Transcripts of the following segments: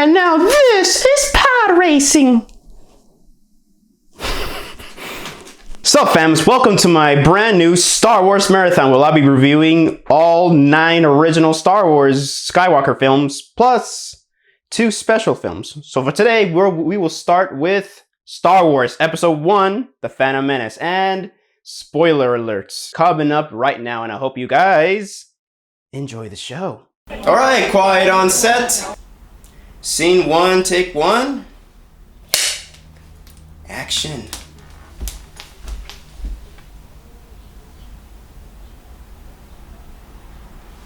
And now this is pod racing. Sup fams, welcome to my brand new Star Wars marathon where I'll be reviewing all 9 original Star Wars Skywalker films plus 2 special films. So for today, we will start with Star Wars Episode 1, The Phantom Menace, and spoiler alerts coming up right now, and I hope you guys enjoy the show. Alright, quiet on set. Scene 1, take 1. Action.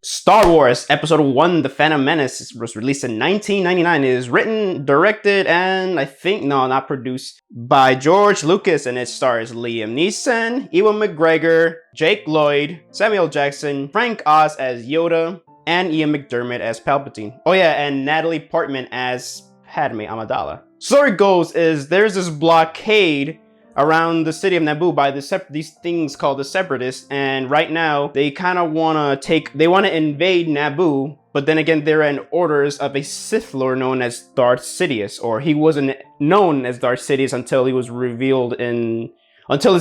Star Wars Episode 1, The Phantom Menace was released in 1999. It is written, directed, and not produced by George Lucas, and it stars Liam Neeson, Ewan McGregor, Jake Lloyd, Samuel Jackson, Frank Oz as Yoda, and Ian McDiarmid as Palpatine. Oh yeah, and Natalie Portman as Padme Amidala. Story goes is there's this blockade around the city of Naboo by these things called the Separatists, and right now they kind of want to invade Naboo, but then again they're in orders of a Sith Lord known as Darth Sidious, or he wasn't known as Darth Sidious until his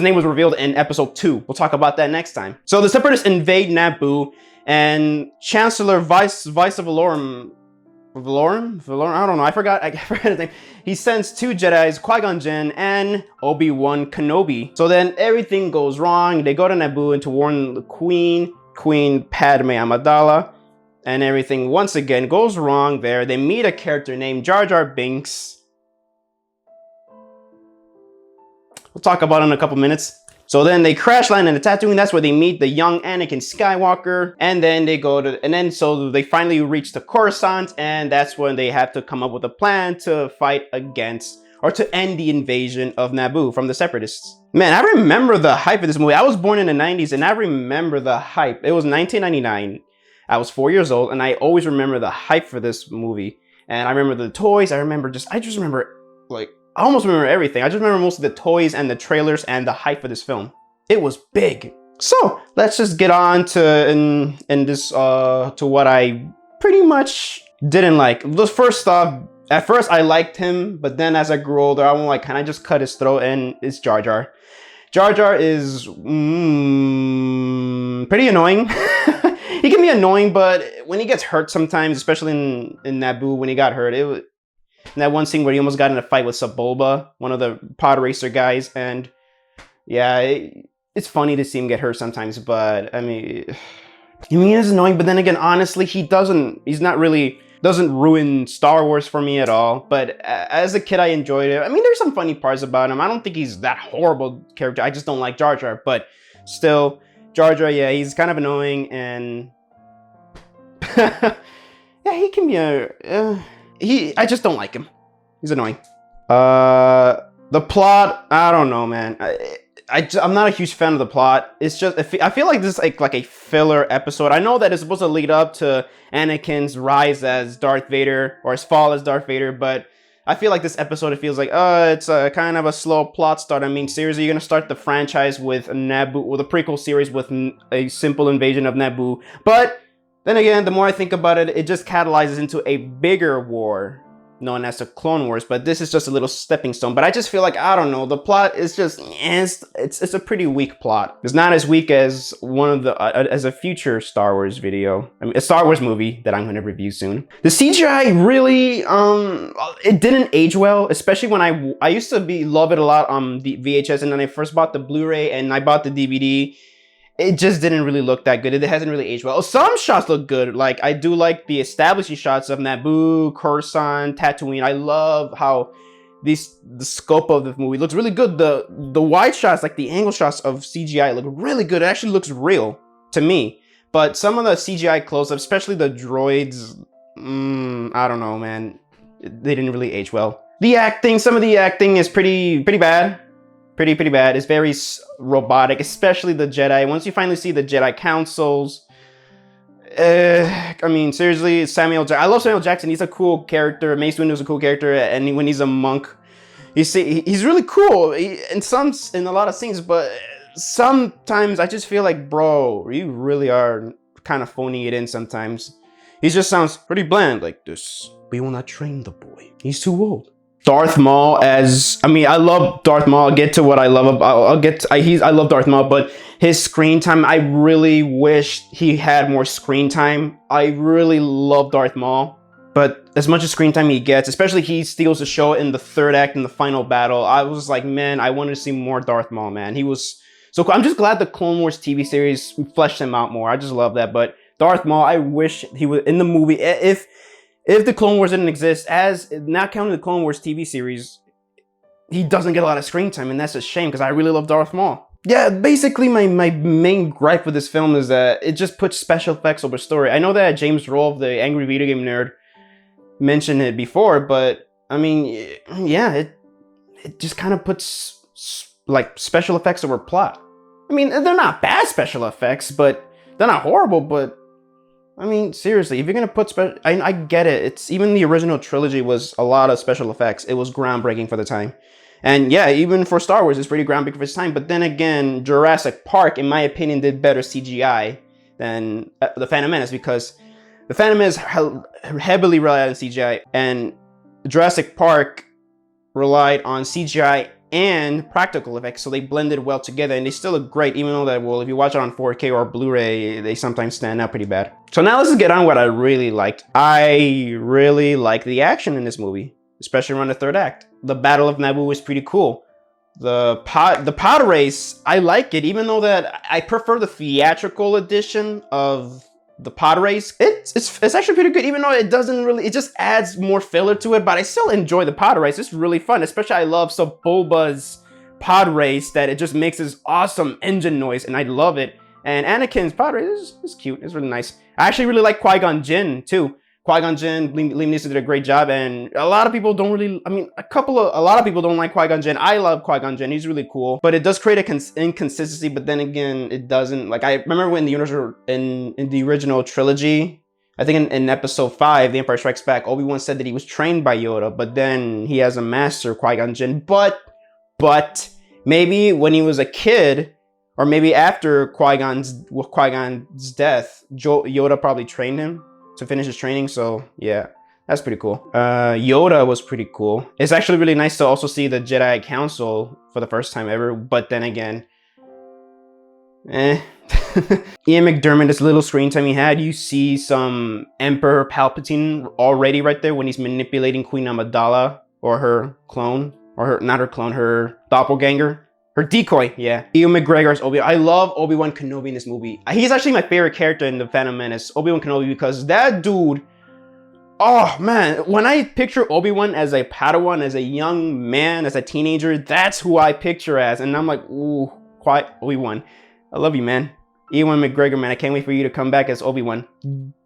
name was revealed in Episode 2. We'll talk about that next time. So the Separatists invade Naboo, and Chancellor Vice Valorum, I don't know, I forgot his name. He sends 2 Jedis, Qui-Gon Jinn and Obi-Wan Kenobi. So then everything goes wrong. They go to Naboo and to warn the Queen Padme Amidala, and everything once again goes wrong there. They meet a character named Jar Jar Binks. We'll talk about it in a couple minutes. So then they crash land in the Tatooine. That's where they meet the young Anakin Skywalker. And then so they finally reach the Coruscant, and that's when they have to come up with a plan to fight against, or to end the invasion of Naboo from the Separatists. Man, I remember the hype of this movie. I was born in the 90s, and I remember the hype. It was 1999. I was 4 years old, and I always remember the hype for this movie. And I remember the toys. I just remember, like, I almost remember everything. I just remember most of the toys and the trailers and the hype for this film. It was big. So let's just get on to to what I pretty much didn't like. First off, at first I liked him, but then as I grew older, I'm like, can I just cut his throat? And it's Jar Jar. Jar Jar is pretty annoying. He can be annoying, but when he gets hurt sometimes, especially in Naboo, when he got hurt, in that one scene where he almost got in a fight with Sebulba, one of the pod racer guys, and yeah, it's funny to see him get hurt sometimes, but I mean, it's annoying, but then again, honestly, he doesn't ruin Star Wars for me at all. But as a kid, I enjoyed it. I mean, there's some funny parts about him. I don't think he's that horrible character. I just don't like Jar Jar, but still, Jar Jar, yeah, he's kind of annoying, and yeah, he can be I just don't like him. He's annoying. The plot, I don't know, man. I'm not a huge fan of the plot. It's just, I feel like this is like a filler episode. I know that it's supposed to lead up to Anakin's rise as Darth Vader, or his fall as Darth Vader, but I feel like this episode, it feels like, it's a kind of a slow plot start. I mean, seriously, you're gonna start the franchise with Naboo, with a prequel series with a simple invasion of Naboo. But then again, the more I think about it, it just catalyzes into a bigger war known as the Clone Wars, but this is just a little stepping stone. But I just feel like, I don't know, the plot is just, it's a pretty weak plot. It's not as weak as as a future Star Wars video. I mean, a Star Wars movie that I'm going to review soon. The CGI really, it didn't age well, especially when I used to love it a lot on the VHS, and then I first bought the Blu-ray and I bought the DVD. It just didn't really look that good. It hasn't really aged well. Some shots look good. Like, I do like the establishing shots of Naboo, Coruscant, Tatooine. I love how the scope of the movie looks really good. The wide shots, like the angle shots of CGI, look really good. It actually looks real to me. But some of the CGI close-ups, especially the droids, I don't know, man. They didn't really age well. Some of the acting is pretty bad. Pretty bad. It's very robotic, especially the Jedi. Once you finally see the Jedi councils, I mean, seriously, I love Samuel Jackson. He's a cool character. Mace Windu's a cool character, and when he's a monk, he's really cool in a lot of scenes. But sometimes I just feel like, bro, you really are kind of phoning it in sometimes. He just sounds pretty bland like this. We will not train the boy. He's too old. Darth Maul I love Darth Maul. I'll get to what I love about, I love Darth Maul, but his screen time, I really wish he had more screen time. I really love Darth Maul, but as much as screen time he gets, especially he steals the show in the third act in the final battle, I was like, man, I wanted to see more Darth Maul, man. He was so cool. I'm just glad the Clone Wars TV series fleshed him out more. I just love that, but Darth Maul, I wish he was in the movie. If the Clone Wars didn't exist, as not counting the Clone Wars TV series, he doesn't get a lot of screen time, and that's a shame because I really love Darth Maul. Yeah, basically my main gripe with this film is that it just puts special effects over story. I know that James Rolfe, the Angry Video Game Nerd, mentioned it before, but I mean, yeah, it just kind of puts like special effects over plot. I mean, they're not bad special effects, but they're not horrible, but I mean, seriously, if you're gonna put I get it. It's even the original trilogy was a lot of special effects. It was groundbreaking for the time. And yeah, even for Star Wars, it's pretty groundbreaking for its time. But then again, Jurassic Park, in my opinion, did better CGI than The Phantom Menace, because The Phantom Menace heavily relied on CGI, and Jurassic Park relied on CGI and practical effects, so they blended well together, and they still look great, even though that, well, if you watch it on 4K or Blu-ray, they sometimes stand out pretty bad. So now let's just get on what I really liked. I really like the action in this movie, especially around the third act. The Battle of Naboo was pretty cool. The pod race, I like it, even though that I prefer the theatrical edition of the pod race. It's actually pretty good, even though it doesn't really, it just adds more filler to it, but I still enjoy the pod race. It's really fun, especially I love Boba's pod race, that it just makes this awesome engine noise, and I love it. And Anakin's pod race is cute, it's really nice. I actually really like Qui-Gon Jinn too. Qui-Gon Jinn, Liam Neeson did a great job, and a lot of people don't really, I mean, a lot of people don't like Qui-Gon Jinn. I love Qui-Gon Jinn, he's really cool, but it does create an inconsistency, but then again, it doesn't. Like, I remember when in the original trilogy, I think in episode 5, The Empire Strikes Back, Obi-Wan said that he was trained by Yoda, but then he has a master, Qui-Gon Jinn, but maybe when he was a kid, or maybe after Qui-Gon's death, Yoda probably trained him to finish his training. So yeah, that's pretty cool. Yoda was pretty cool. It's actually really nice to also see the Jedi Council for the first time ever, but then again, Ian McDiarmid, this little screen time he had, you see some Emperor Palpatine already right there when he's manipulating Queen Amidala, or her clone, or her doppelganger. Her decoy, yeah. Ewan McGregor's Obi-Wan. I love Obi-Wan Kenobi in this movie. He's actually my favorite character in The Phantom Menace, Obi-Wan Kenobi, because that dude, oh man, when I picture Obi-Wan as a Padawan, as a young man, as a teenager, that's who I picture as. And I'm like, ooh, quiet Obi-Wan. I love you, man. Ewan McGregor, man, I can't wait for you to come back as Obi-Wan.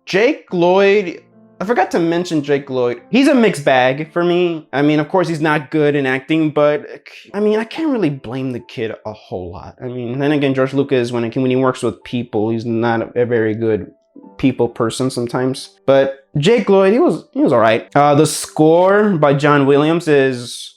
Jake Lloyd, I forgot to mention Jake Lloyd. He's a mixed bag for me. I mean, of course, he's not good in acting, but I mean, I can't really blame the kid a whole lot. I mean, then again, George Lucas, when he works with people, he's not a very good people person sometimes. But Jake Lloyd, he was all right. The score by John Williams is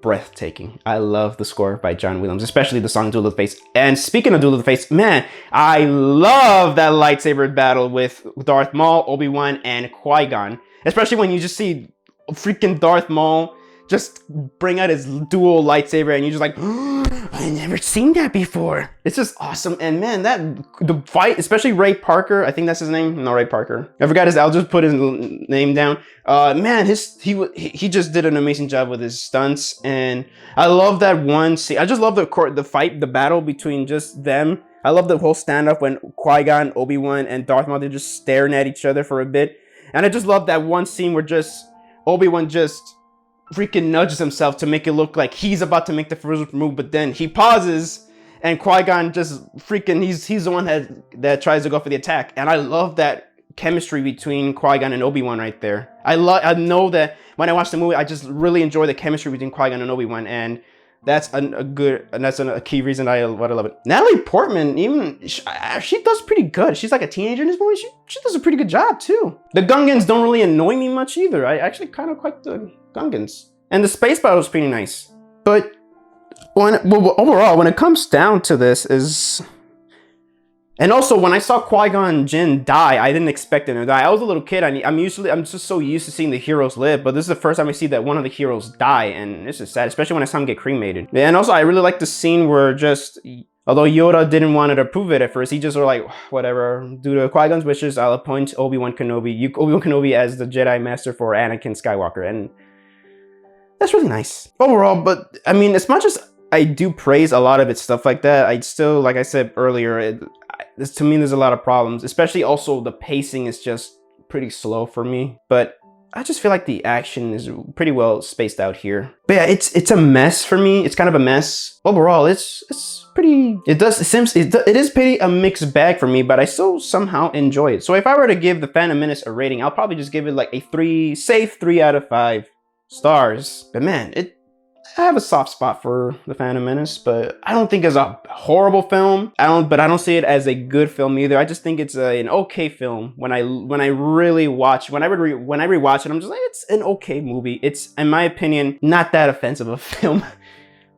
breathtaking. I love the score by John Williams, especially the song Duel of the Fates. And speaking of Duel of the Fates, man, I love that lightsaber battle with Darth Maul, Obi-Wan, and Qui-Gon. Especially when you just see freaking Darth Maul just bring out his dual lightsaber, and you're just like, oh, I never seen that before. It's just awesome. And man, the fight, especially Ray Parker, I think that's his name. No, Ray Parker. I forgot I'll just put his name down. Man, he just did an amazing job with his stunts, and I love that one scene. I just love the battle between just them. I love the whole standoff when Qui-Gon, Obi-Wan, and Darth Maul, they're just staring at each other for a bit. And I just love that one scene where just Obi-Wan just freaking nudges himself to make it look like he's about to make the first move, but then he pauses, and Qui-Gon just freaking, he's the one that tries to go for the attack. And I love that chemistry between Qui-Gon and Obi-Wan right there. I know that when I watch the movie, I just really enjoy the chemistry between Qui-Gon and Obi-Wan, and that's a key reason why I love it. Natalie Portman, even she does pretty good. She's like a teenager in this movie. She does a pretty good job too. The Gungans don't really annoy me much either. I actually kind of like the Gungans, and the space battle is pretty nice. But overall, when it comes down to this, And also, when I saw Qui-Gon Jinn die, I didn't expect him to die. I was a little kid. I'm just so used to seeing the heroes live, but this is the first time I see that one of the heroes die, and this is sad, especially when I saw him get cremated. Yeah, and also, I really like the scene where just, although Yoda didn't want to approve it at first, he just was like, whatever, due to Qui-Gon's wishes, I'll appoint Obi-Wan Kenobi as the Jedi Master for Anakin Skywalker, and that's really nice overall. But I mean, as much as I do praise a lot of its stuff like that, I still, like I said earlier, to me, there's a lot of problems, especially also the pacing is just pretty slow for me, but I just feel like the action is pretty well spaced out here. But yeah, it's a mess for me. It's kind of a mess. Overall, it's pretty, it is pretty a mixed bag for me, but I still somehow enjoy it. So if I were to give The Phantom Menace a rating, I'll probably just give it like a safe 3 out of 5 stars. But man, I have a soft spot for The Phantom Menace, but I don't think it's a horrible film. But I don't see it as a good film either. I just think it's an okay film. When I rewatch it, I'm just like, it's an okay movie. It's, in my opinion, not that offensive of a film.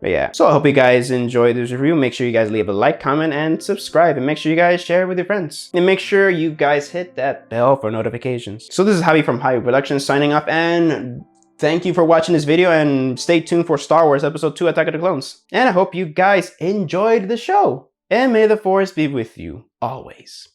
But yeah, so I hope you guys enjoyed this review. Make sure you guys leave a like, comment, and subscribe. And make sure you guys share it with your friends. And make sure you guys hit that bell for notifications. So this is Javi from JAVIWOOD Productions signing off, and thank you for watching this video, and stay tuned for Star Wars Episode 2 Attack of the Clones. And I hope you guys enjoyed the show. And may the Force be with you always.